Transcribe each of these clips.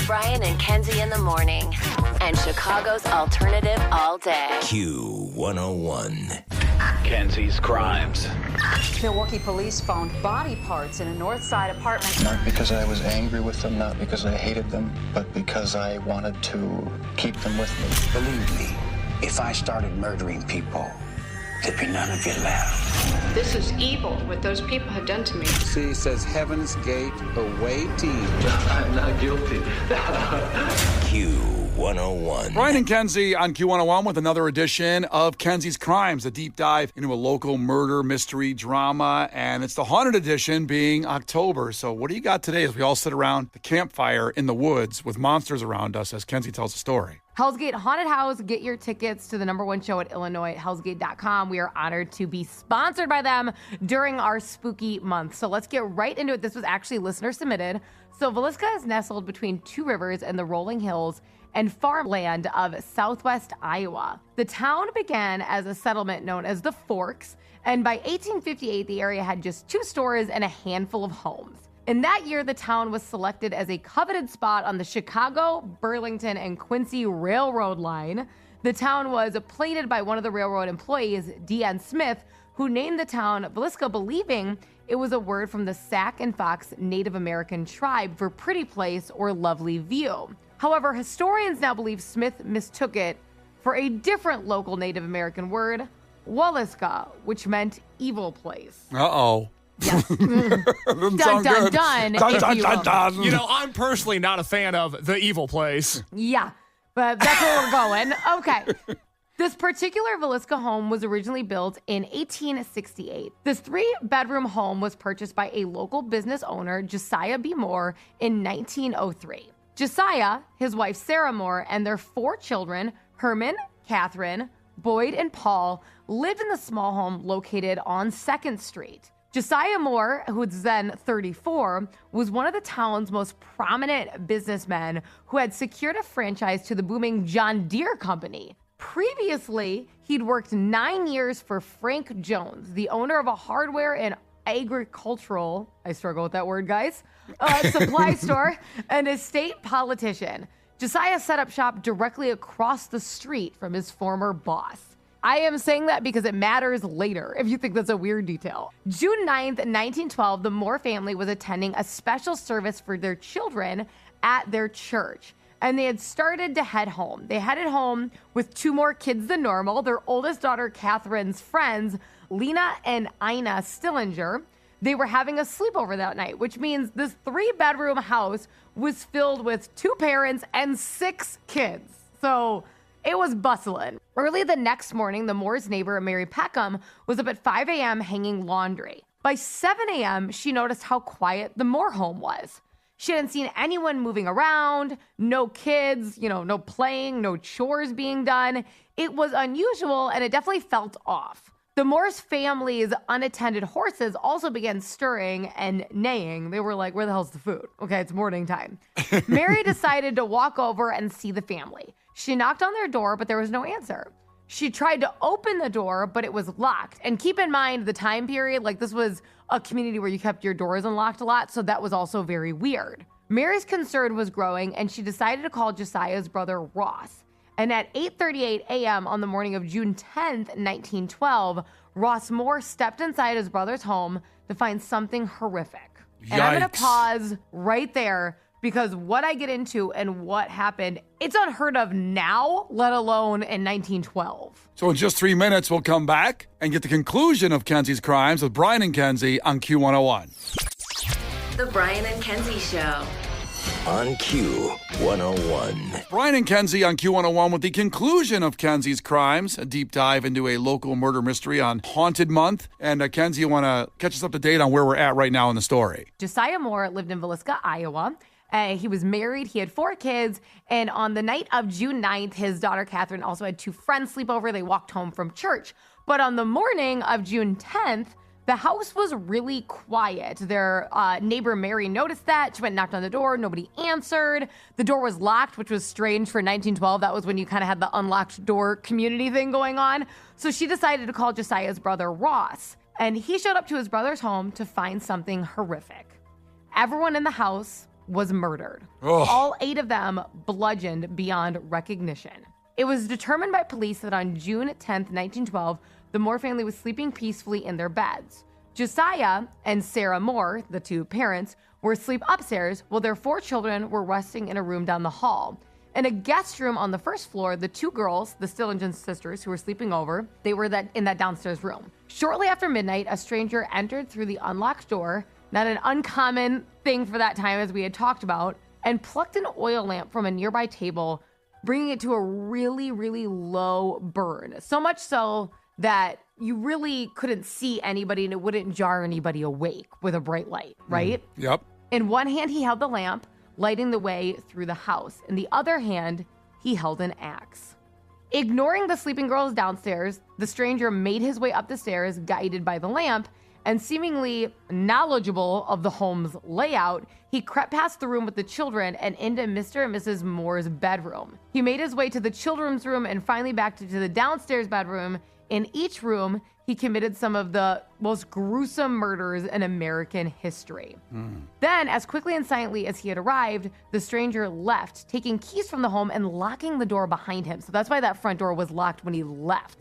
Brian and Kenzie in the morning. And Chicago's alternative all day. Q101. Kenzie's Krimes. Milwaukee police found body parts in a North Side apartment. Not because I was angry with them, not because I hated them, but because I wanted to keep them with me. Believe me, if I started murdering people, there'd be none of you left. This is evil, what those people have done to me. She says Heaven's Gate away team. I'm not guilty. Q101. Brian and Kenzie on Q101 with another edition of Kenzie's Krimes, a deep dive into a local murder mystery drama. And it's the haunted edition being October. So what do you got today as we all sit around the campfire in the woods with monsters around us as Kenzie tells a story? Hell's Gate Haunted House. Get your tickets to the #1 show at Illinois at hellsgate.com. We are honored to be sponsored by them during our spooky month. So let's get right into it. This was actually listener submitted. So Villisca is nestled between two rivers in the rolling hills and farmland of southwest Iowa. The town began as a settlement known as the Forks, and by 1858, the area had just 2 stores and a handful of homes. In that year, the town was selected as a coveted spot on the Chicago, Burlington, and Quincy Railroad line. The town was plated by one of the railroad employees, D.N. Smith, who named the town Villisca, believing it was a word from the Sac and Fox Native American tribe for pretty place or lovely view. However, historians now believe Smith mistook it for a different local Native American word, Villisca, which meant evil place. Uh-oh. Yes. Dun, dun, dun, dun, dun. You know, I'm personally not a fan of the evil place. Yeah, but that's where we're going. Okay. This particular Villisca home was originally built in 1868. This 3-bedroom home was purchased by a local business owner, Josiah B. Moore, in 1903. Josiah, his wife Sarah Moore, and their 4 children, Herman, Catherine, Boyd, and Paul, lived in the small home located on 2nd Street. Josiah Moore, who was then 34, was one of the town's most prominent businessmen who had secured a franchise to the booming John Deere Company. Previously, he'd worked 9 years for Frank Jones, the owner of a hardware and agricultural, I struggle with that word, guys, supply store, and a state politician. Josiah set up shop directly across the street from his former boss. I am saying that because it matters later, if you think that's a weird detail. June 9th, 1912, the Moore family was attending a special service for their children at their church, and they had started to head home. They headed home with 2 more kids than normal, their oldest daughter, Catherine's friends, Lena and Ina Stillinger. They were having a sleepover that night, which means this 3-bedroom house was filled with 2 parents and 6 kids. So it was bustling. Early the next morning, the Moore's neighbor, Mary Peckham, was up at 5 a.m. hanging laundry. By 7 a.m., she noticed how quiet the Moore home was. She hadn't seen anyone moving around, no kids, no playing, no chores being done. It was unusual, and it definitely felt off. The Moore's family's unattended horses also began stirring and neighing. They were like, where the hell's the food? Okay, it's morning time. Mary decided to walk over and see the family. She knocked on their door, but there was no answer. She tried to open the door, but it was locked. And keep in mind the time period, like this was a community where you kept your doors unlocked a lot, so that was also very weird. Mary's concern was growing, and she decided to call Josiah's brother Ross. And at 8:38 a.m. on the morning of June 10th, 1912, Ross Moore stepped inside his brother's home to find something horrific. Yikes. And I'm going to pause right there because what I get into and what happened, it's unheard of now, let alone in 1912. So in just 3 minutes, we'll come back and get the conclusion of Kenzie's Krimes with Brian and Kenzie on Q101. The Brian and Kenzie Show. On Q101. Brian and Kenzie on Q101 with the conclusion of Kenzie's Krimes, a deep dive into a local murder mystery on Haunted Month. And Kenzie, you want to catch us up to date on where we're at right now in the story? Josiah Moore lived in Villisca, Iowa. He was married. He had 4 kids. And on the night of June 9th, his daughter Catherine also had 2 friends sleep over. They walked home from church. But on the morning of June 10th, the house was really quiet. Their neighbor Mary noticed that. She went and knocked on the door. Nobody answered. The door was locked, which was strange for 1912. That was when you kind of had the unlocked door community thing going on. So she decided to call Josiah's brother Ross. And he showed up to his brother's home to find something horrific. Everyone in the house was murdered. Ugh. All 8 of them bludgeoned beyond recognition. It was determined by police that on June 10th, 1912, the Moore family was sleeping peacefully in their beds. Josiah and Sarah Moore, the 2 parents, were asleep upstairs while their 4 children were resting in a room down the hall. In a guest room on the first floor, the 2 girls, the Stillinger sisters who were sleeping over, they were in that downstairs room. Shortly after midnight, a stranger entered through the unlocked door, not an uncommon thing for that time as we had talked about, and plucked an oil lamp from a nearby table, bringing it to a really, really low burn. So much so that you really couldn't see anybody and it wouldn't jar anybody awake with a bright light, right? Yep. In one hand, he held the lamp, lighting the way through the house. In the other hand, he held an axe. Ignoring the sleeping girls downstairs, the stranger made his way up the stairs, guided by the lamp, and seemingly knowledgeable of the home's layout, he crept past the room with the children and into Mr. and Mrs. Moore's bedroom. He made his way to the children's room and finally back to the downstairs bedroom. In each room, he committed some of the most gruesome murders in American history. Then, as quickly and silently as he had arrived, the stranger left, taking keys from the home and locking the door behind him. So that's why that front door was locked when he left.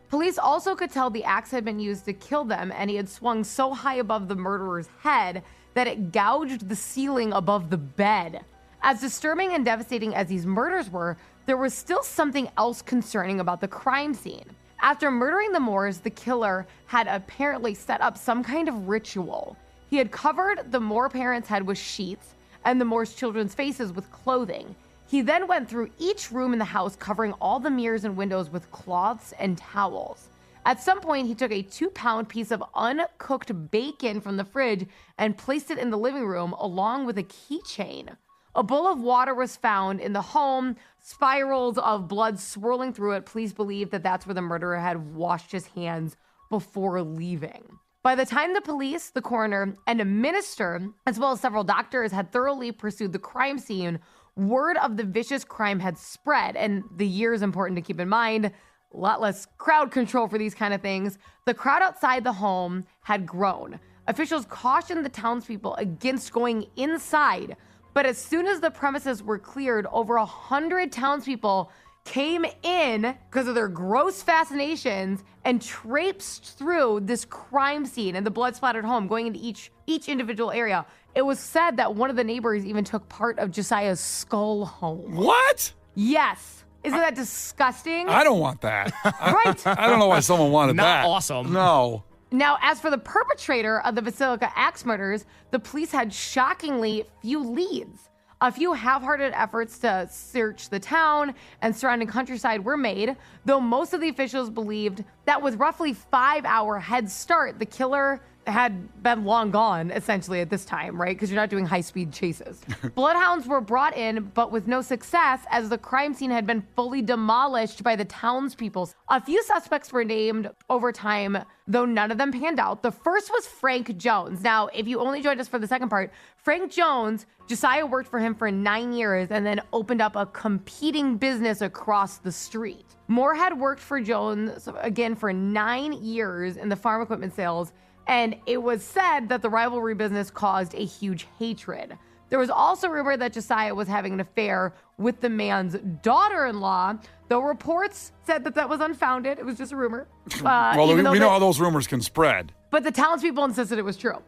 Police also could tell the axe had been used to kill them, and he had swung so high above the murderer's head that it gouged the ceiling above the bed. As disturbing and devastating as these murders were, there was still something else concerning about the crime scene. After murdering the Moores, the killer had apparently set up some kind of ritual. He had covered the Moore parents' head with sheets and the Moore's children's faces with clothing. He then went through each room in the house, covering all the mirrors and windows with cloths and towels. At some point, he took a 2-pound piece of uncooked bacon from the fridge and placed it in the living room along with a keychain. A bowl of water was found in the home, spirals of blood swirling through it. Police believe that that's where the murderer had washed his hands before leaving. By the time the police, the coroner, and a minister, as well as several doctors, had thoroughly pursued the crime scene, word of the vicious crime had spread. And the year is important to keep in mind. A lot less crowd control for these kind of things. The crowd outside the home had grown. Officials cautioned the townspeople against going inside. But as soon as the premises were cleared, over 100 townspeople came in because of their gross fascinations and traipsed through this crime scene and the blood-splattered home, going into each individual area. It was said that one of the neighbors even took part of Josiah's skull home. What? Yes. Isn't that disgusting? I don't want that. Right. I don't know why someone wanted that. Not awesome. No. Now, as for the perpetrator of the Villisca axe murders, the police had shockingly few leads. A few half-hearted efforts to search the town and surrounding countryside were made, though most of the officials believed that with roughly 5-hour head start, the killer had been long gone, essentially, at this time, right? Because you're not doing high-speed chases. Bloodhounds were brought in, but with no success, as the crime scene had been fully demolished by the townspeople. A few suspects were named over time, though none of them panned out. The first was Frank Jones. Now, if you only joined us for the second part, Frank Jones, Josiah worked for him for 9 years and then opened up a competing business across the street. Moore had worked for Jones, again, for 9 years in the farm equipment sales, and it was said that the rivalry business caused a huge hatred. There was also rumor that Josiah was having an affair with the man's daughter-in-law, though reports said that was unfounded. It was just a rumor. Well, we know how those rumors can spread. But the townspeople insisted it was true.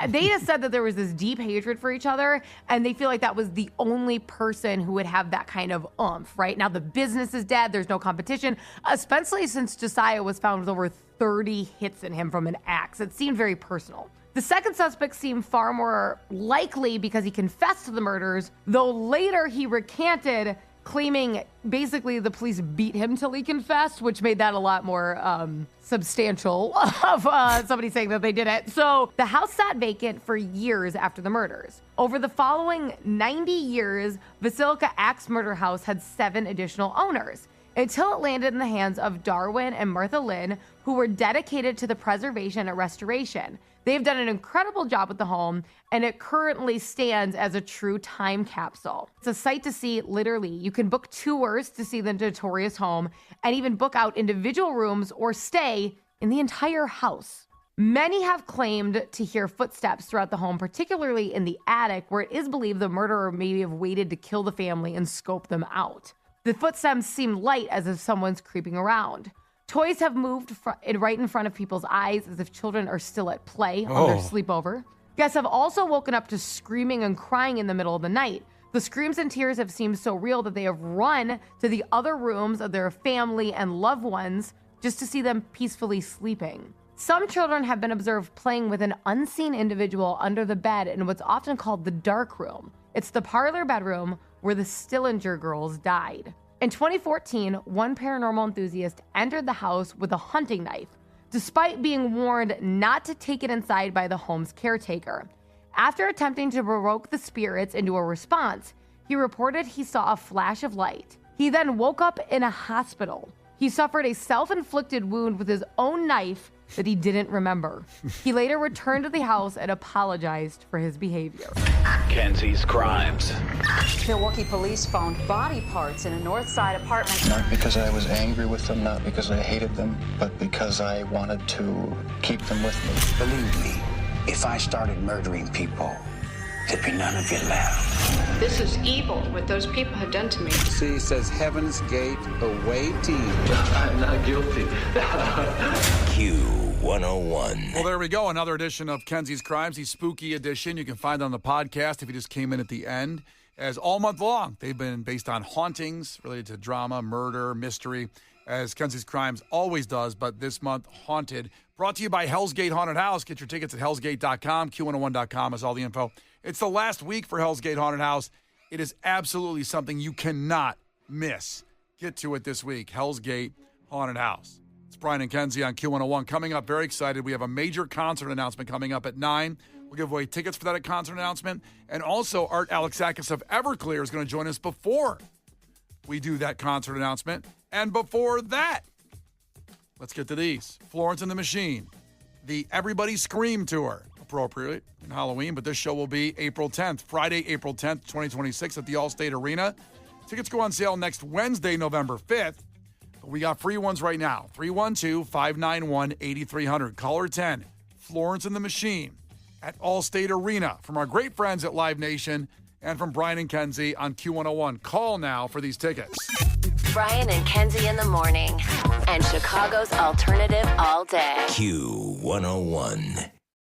They just said that there was this deep hatred for each other, and they feel like that was the only person who would have that kind of oomph, right? Now the business is dead. There's no competition, especially since Josiah was found with over 30 hits in him from an axe. It seemed very personal. The second suspect seemed far more likely because he confessed to the murders, though later he recanted, claiming basically the police beat him till he confessed, which made that a lot more substantial of somebody saying that they did it. So the house sat vacant for years after the murders. Over the following 90 years, Villisca Axe Murder House had 7 additional owners, until it landed in the hands of Darwin and Martha Lynn, who were dedicated to the preservation and restoration. They've done an incredible job with the home, and it currently stands as a true time capsule. It's a sight to see, literally. You can book tours to see the notorious home and even book out individual rooms or stay in the entire house. Many have claimed to hear footsteps throughout the home, particularly in the attic, where it is believed the murderer maybe have waited to kill the family and scope them out. The footsteps seem light, as if someone's creeping around. Toys have moved right in front of people's eyes, as if children are still at play on their sleepover. Guests have also woken up to screaming and crying in the middle of the night. The screams and tears have seemed so real that they have run to the other rooms of their family and loved ones just to see them peacefully sleeping. Some children have been observed playing with an unseen individual under the bed in what's often called the dark room. It's the parlor bedroom where the Stillinger girls died. In 2014, one paranormal enthusiast entered the house with a hunting knife, despite being warned not to take it inside by the home's caretaker. After attempting to provoke the spirits into a response, he reported he saw a flash of light. He then woke up in a hospital. He suffered a self-inflicted wound with his own knife that he didn't remember. He later returned to the house and apologized for his behavior. Kenzie's Crimes. Milwaukee police found body parts in a north side apartment. Not because I was angry with them, not because I hated them, but because I wanted to keep them with me. Believe me, if I started murdering people, there'd be none of you left. This is evil, what those people had done to me. See, says Heaven's Gate away team. I'm not guilty. Q101. Well, there we go. Another edition of Kenzie's Crimes, the spooky edition. You can find it on the podcast if you just came in at the end. As all month long, they've been based on hauntings related to drama, murder, mystery, as Kenzie's Crimes always does, but this month, haunted. Brought to you by Hell's Gate Haunted House. Get your tickets at hellsgate.com. Q101.com is all the info. It's the last week for Hell's Gate Haunted House. It is absolutely something you cannot miss. Get to it this week. Hell's Gate Haunted House. It's Brian and Kenzie on Q101. Coming up, very excited. We have a major concert announcement coming up at 9. We'll give away tickets for that concert announcement. And also, Art Alexakis of Everclear is going to join us before we do that concert announcement. And before that, let's get to these. Florence and the Machine, the Everybody Scream Tour, appropriately in Halloween, but this show will be April 10th, Friday, April 10th, 2026 at the Allstate Arena. Tickets go on sale next Wednesday, November 5th. But we got free ones right now. 312-591-8300. Caller 10, Florence and the Machine at Allstate Arena from our great friends at Live Nation and from Brian and Kenzie on Q101. Call now for these tickets. Brian and Kenzie in the morning. And Chicago's alternative all day. Q101.